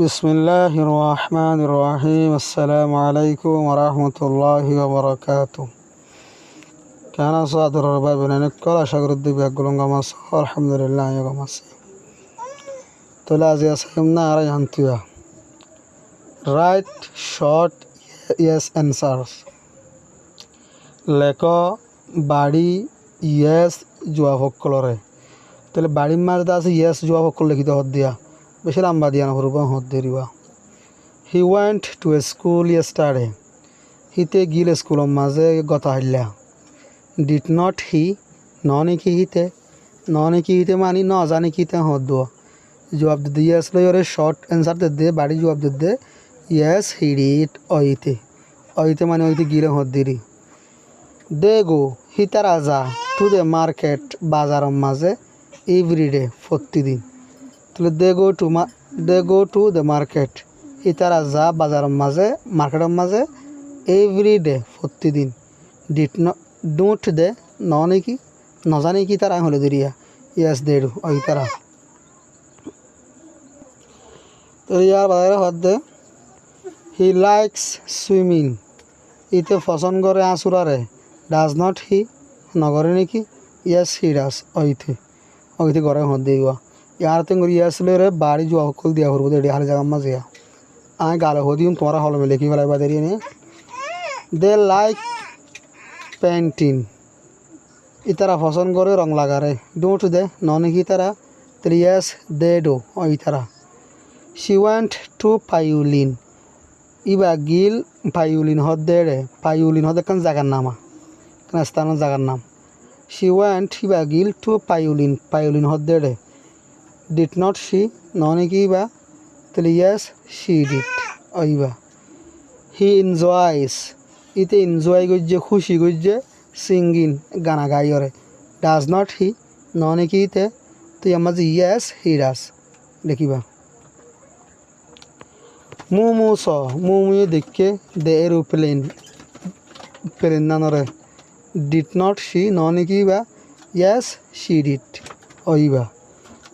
বিসমিল্লাহির রহমানির রহিম। আসসালামু আলাইকুম ওয়া রাহমাতুল্লাহি ওয়া বারাকাতুহু। কেন আছো আদরের ভাই বোনেরা? আশা করি দিবে গুলঙ্গাম আছো। আলহামদুলিল্লাহ আমিও আছি। তাহলে আজ আসাম না আর জানতুয়া রাইট শর্ট ইয়েস অ্যান্সার্স। লেখ বাড়ি ইয়েস জবাব সকলরে। তাহলে বাড়ির মাঝে আছে ইয়েস জবাব সকল লিখিত হদ দিয়া বেশি লম্বা দিয়া নহরব হদ দেরিবা। He went to a school yesterday. হিতে গিল স্কুলের মাঝে গত হাইলা। ডিড নট হি ন নেকি হিতে ন নেকি হিতে মানি ন জানি কিতে হদ দোয়া জবাব দিতে ইয়েস লইরে শর্ট অ্যান্সার দে বাড়ি জবাব দে ইয়েস হি ডিড অইতে অইতে মানে অইতে গিলে হদ দিরি। দে গো হিতা রাজা টু দ্য মার্কেট বাজারের মাঝে এভরিডে প্রতিদিন। তাহলে দে গো টু দ্য মার্কেট হিতা রাজা বাজারের মাঝে মার্কেটের মাঝে এভরিডে প্রতিদিন। ডিড ডোন্ট দে ন নেকি নজানি কি তারা হলে দিরিয়া ইয়েস দে ডু ওই তারা। তো ইয়ার বাজারে হদ দে হি লাইকস সুইমিং। ইতে পছন্দ করে আঁচুরারে। ডাজ নট হি নগরে নাকি ইয়েস হি ডাজ ওইতে ওইতে ঘরে হদ দিবা। ইয়ার তো ইয়েস লরে বাড়ি জোয়া সকল দিয়া করবো দেড়ি হালে জায়গার মাঝে আমি গালে হদিম তোমারা হলমে লিখি বেলাইবা দেরিয়ে নিয়ে। দে লাইক পেন্টিং। ইতারা পছন্দ করে রং লাগারে। ডোন্ট দে ন নাকি তারা তাহলে ইয়েস দে ডো ওই তারা। শি ওয়েন্ট টু পাইউলিন। ইবা গিল পাইউলিন হদ দে রে পাইউলিন হদ একখান জায়গার নামা কেন স্থানের জায়গার নাম। She went Iba Gill two পাইউলিন পাইউলিন হদ দে রে। ডিড নট শি ন নাকি ইবা তাহলে ইয়েস শি ডিড ওইবা। He enjoys. ইতে এনজয় করছে খুশি করছে সিঙ্গিং গানা গাইরে। ডাজ নট হি ন নাকি ইতে তুই আমার যে ইয়েস হি ডাজ দেখিবা। মুমু স মুমুয়ে দেখে দে এরোপ্লেন প্লেন নানরে। ডিড নট শি ন নাকি বা ইয়েস শি ডিড ওইবা।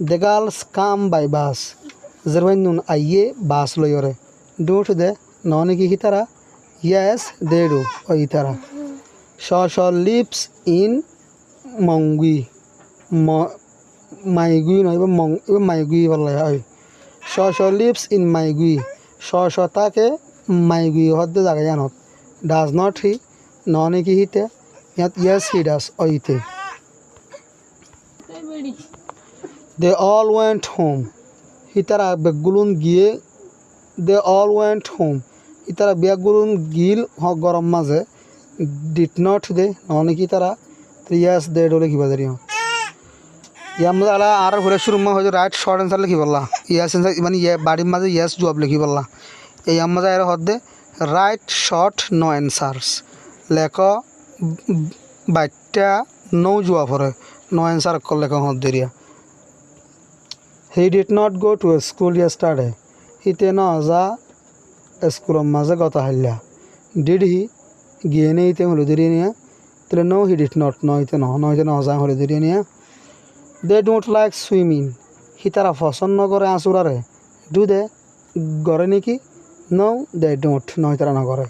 The girls come by bus. যেরবাই নুন আইয়ে বাস লইরে। ডোন্ট দে ন নাকি কি তারা ইয়েস দে ডু ওই তারা। শ লিভস ইন মঙ্গুই মাইগুই নয় মাইগুই বলা হয়। শ লিভস ইন মাইগুই শ তাকে মাইগুই হদ্দে জায়গা জানত। ডাজ নট হি ন নাকি হিতে ইয়াত ইয়েস হি ডাজ ওইতে। They all went home. হিতারা বেগুলুন গিয়ে দে অল ওয়েন্ট হোম ইতারা বেগুলুন গিল হক গরম মাঝে। ডিড নট দে ন নাকি তারা ইয়েস দে ডোলে কিবা দেরি ইয়ার মধ্যে আলা আর ঘুরে শুরু হয়েছে রাইট শর্ট অ্যান্সার লিখি পারলা ইয়েস অ্যান্সার মানে বাড়ির মাঝে ইয়েস জবাব লিখি পারলা। এই মাঝে আর হদ they write short no answers. লেখ বাইটটা নৌ জবাব হরে নো অ্যান্সার লেখ হদ দেরিয়া। He did not go to school yesterday. হিতে ন যা স্কুলের মাঝে গত হাইলা। ডিড হি গিয়ে নেই ইতে হলে দেরিয়ে নিয়ে তাহলে নো হি ডিড নট নইতে ন যা হলে দেরিয়ে নিয়ে। They don't like swimming. হি তারা পছন্দ করে আঁচুরারে। ডু দে করে নাকি নো দে ডোন্ট নয় তারা নগরে।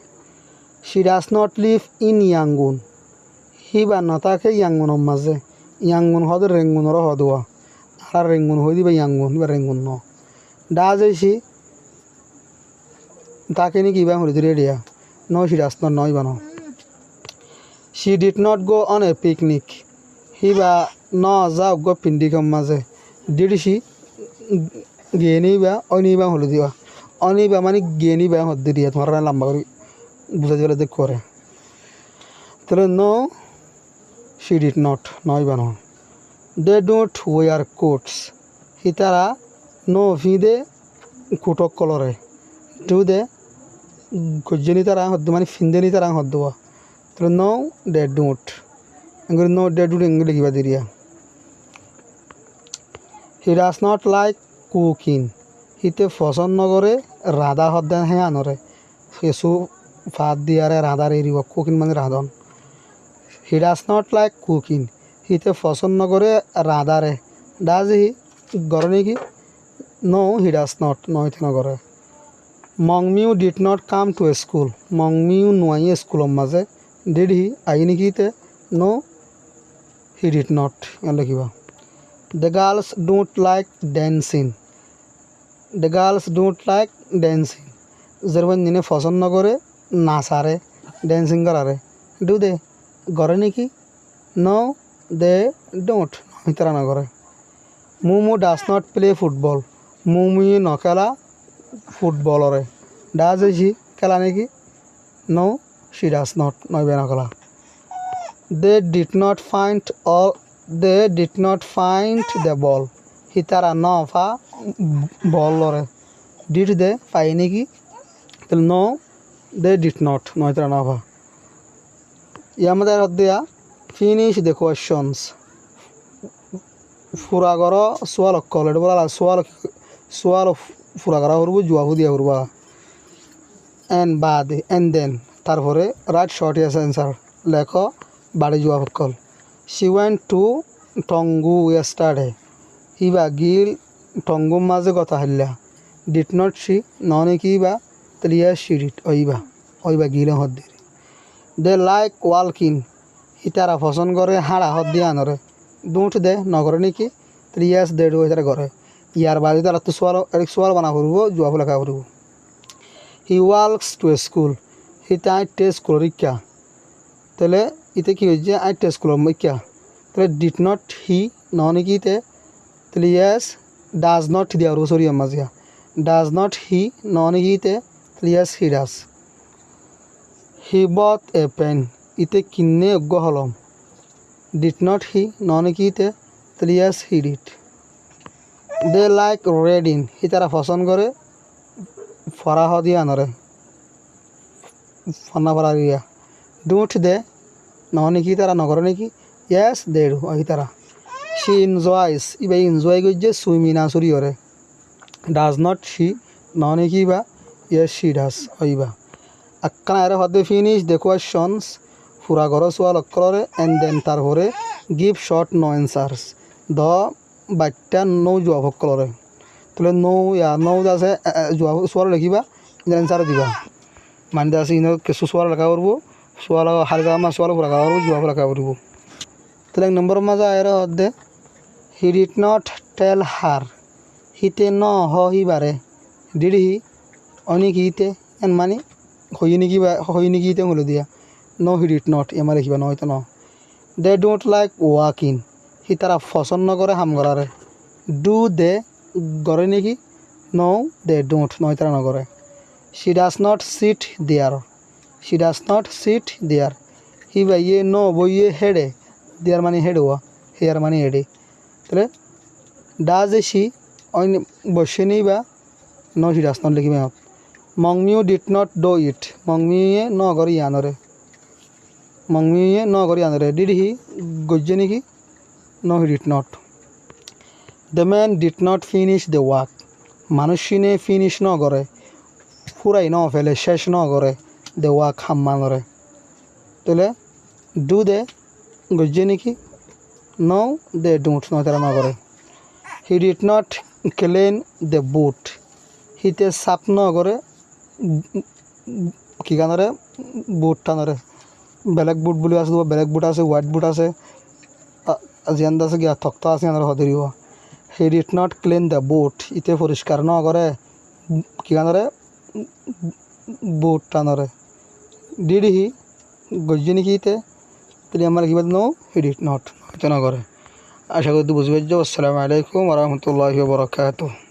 She does not live in Yangon. হি বা নতাকে ইয়াঙ্গুনের মাঝে। ইয়াঙ্গুন হদ রেঙ্গুনেরও হদুয়া আর রেঙ্গুন হয়ে দিবে ইয়াঙ্গুন বা রেঙ্গুন ন। ডাজ এসি তাকে নাকি ইবা হলে দিয়ে দিয়া নো শি ডাজ নট নয় বানো। She did not go on a picnic. হি বা ন যাও গো পিন্ডিকের মাঝে। ডিড সি গিয়ে নিবা অনিবা হলে দিবা অনিবা মানে গিয়ে নিবা হদ্দি দিয়া তোমার লম্বা করে বুঝাই দিলে দেখ করে তাহলে নো শি ডিড নট নয় বানো। They don't wear coats. হি তারা নো ফিদে কোটক কলরে। ডু দে গজ্জনি তারা হদ্দ মানে ফিন্দেনি তারা হদ্দবা তাহলে নো দে ডোন্ট এগুলো নো ডে ডু এগুলো লিখিবা দিরিয়া। He does not like cooking. হিতে পছন্দ করে রাধা হদ্দা হে আনরে ফেসু ভাত দিয়ারে রাধার এরিব কুকিং মানে রাধন। He does not like cooking. হিতে পছন্দ করে রাধারে। ডাজ হি গর নাকি নো হি ডাজ নট নয়তো নগরে মংমিউ did not come to school মংমিউ নোয়াই স্কুলের মাঝে ডিড হি আই নেকিতে নো হি ডিড নট লিখিবা the girls don't like dancing the girls don't like dancing যেরকম দিনে পছন্দ করে নাচারে ড্যান্সিং করারে ডু দে করে নাকি নো দে ডোন্ট তারা না করে মুমু ডাজ নট প্লে ফুটবল মুমুই নখেলা ফুটবলরে ডাজ হি খেলা নাকি নো শি ডাজ নট নইবে নখেলা they did not find the ball হি তারা ন ফা বল লরে ডিড দে পাই নাকি তাহলে নো দে ডিড নট নয় তারা ন ফা ইয়ামাদের হদ্দিয়া ফিনিশ দ্য কোয়েশনস ফুরাগর সোয়াল অক্কল এটা বলা সোয়াল ফুরাগরা করবো জুয়াবু দিয়া করবা এন্ড দেন তারপরে রাইট শর্ট ইয়াস অ্যান্সার লেখ বাড়ি জুয়া অক্কল শি ওয়েন্ট টু টঙ্গু ইয়েস্টারডে ইবা গিল টঙ্গুর মাঝে কথা হাল্লা ডিড নট শি ননে কি বা তাহলে ইয়াস শি ডিড ওইবা গিল হদ দিয়ে দে লাইক ওয়ালকিং হি তারা পছন্দ করে হাড়া হদ দিয়ে আনরে ডোন্ট দে নগরে নাকি তাহলে ইয়াস দে ডু তারা করে ইয়ার বাদে তারা তো সোয়াল বানা করবো জুয়াবু লেখা করবো হি ওয়ালকস টু স্কুল হিতে আইটে স্কুলের ইচ্ছা তাহলে ইতে কী হয়েছে আইটে স্কুলের ইচ্ছা তাহলে ডিড নট হি ননে কিতে তাহলে ইয়াস ডাজ নট দিয়া করবো সরি মাঝিয়া ডাজ নট হি ননে কিতে তাহলে ইয়াস he does he bot a pen ইতে কিনে অজ্ঞ হলম ডিড নট হি ননে কিতে তাহলে ইয়াস হি ডিড দে লাইক রেডিং হি তারা পছন্দ করে ফরাহ দিয়া নরে ফনা ফরা দিয়া ডোন্ট দে নহলে কি তারা নগরে নাকি ইয়াস দে ডু ওই তারা শি এনজয়স ইবা এনজয় করছে সুইমিং আসুরি করে ডাজ নট শি নহলে কি বা ইয়াস শি ডাজ ওইবা আক্কানা এর হদে ফিনিশ দ্য কোয়েশনস পুরা ঘর সোয়াল অক্ষরে এন্ড দেন তারপরে গিভ শর্ট নো অ্যান্সার্স দ বাচ্চা নৌ জবাব অক্ষরে তাহলে নৌ আছে জবাব সোয়াল লিখিবা অ্যান্সার দিবা মানে আছে ইনো কিছু সোয়াল লেখা করবো সোয়াল হার গামা সোয়াল লেখা করবো জবাব লেখা করবো তাহলে 1 নম্বর মাঝে এর হদে হি ডিড নট টেল হার হিতে ন হিবারে ডিড হি অনেক হিতে এন মানে হই নাকি হিতে হলো দিয়া নো হি ডিড নট এমার লিখিবা ন হয়তো ন দে ডোন্ট লাইক ওয়াকিং হি তারা পছন্দ করে হাম করারে ডু দে করে নাকি নো দে ডোন্ট নয় তারা নগরে শি ডাজ নট সিট দেয়ার হি বা ইয়ে নো বইয়ে হেডে দেয়ার মানে হেড হওয়া হেয়ার মানে হেডে তাহলে ডাজ এ শি অন্য বসে নেই বা নো শি ডাজ নট লিখিবে মংমিউ ডিড নট ডো ইট মংমিউয়ে ন করি আনরে ডিড হি গজ্জে নাকি no he did not the man did not finish the work মানুষিনে ফিনিশ ন করে ফুরাই ন ফেলে শেষ ন করে দ্য ওয়ার্ক হাম্মানরে তাহলে ডু দে গজ্জে নাকি নো দে ডোন্ট ন তারা ন করে he did not clean the boot হিতে সাপ ন করে কি কানরে বুট টানরে বেলেগ বুট বুলি আছে বেলেগ বুট আছে হোয়াইট বুট আছে জিয়ান আছে গিয়া থক্তা আছে আনার হদিরিব he did not clean the boot ইতে পরিষ্কার ন করে কি কানরে বুট টানরে ডিড হি গজ্জি নাকি ইতে তাহলে আমার কি নো হি ডিড নট এটা না করে আশা করি বুঝবে। আসসালামু আলাইকুম ওয়া রাহমাতুল্লাহি ওয়া বারাকাতুহু।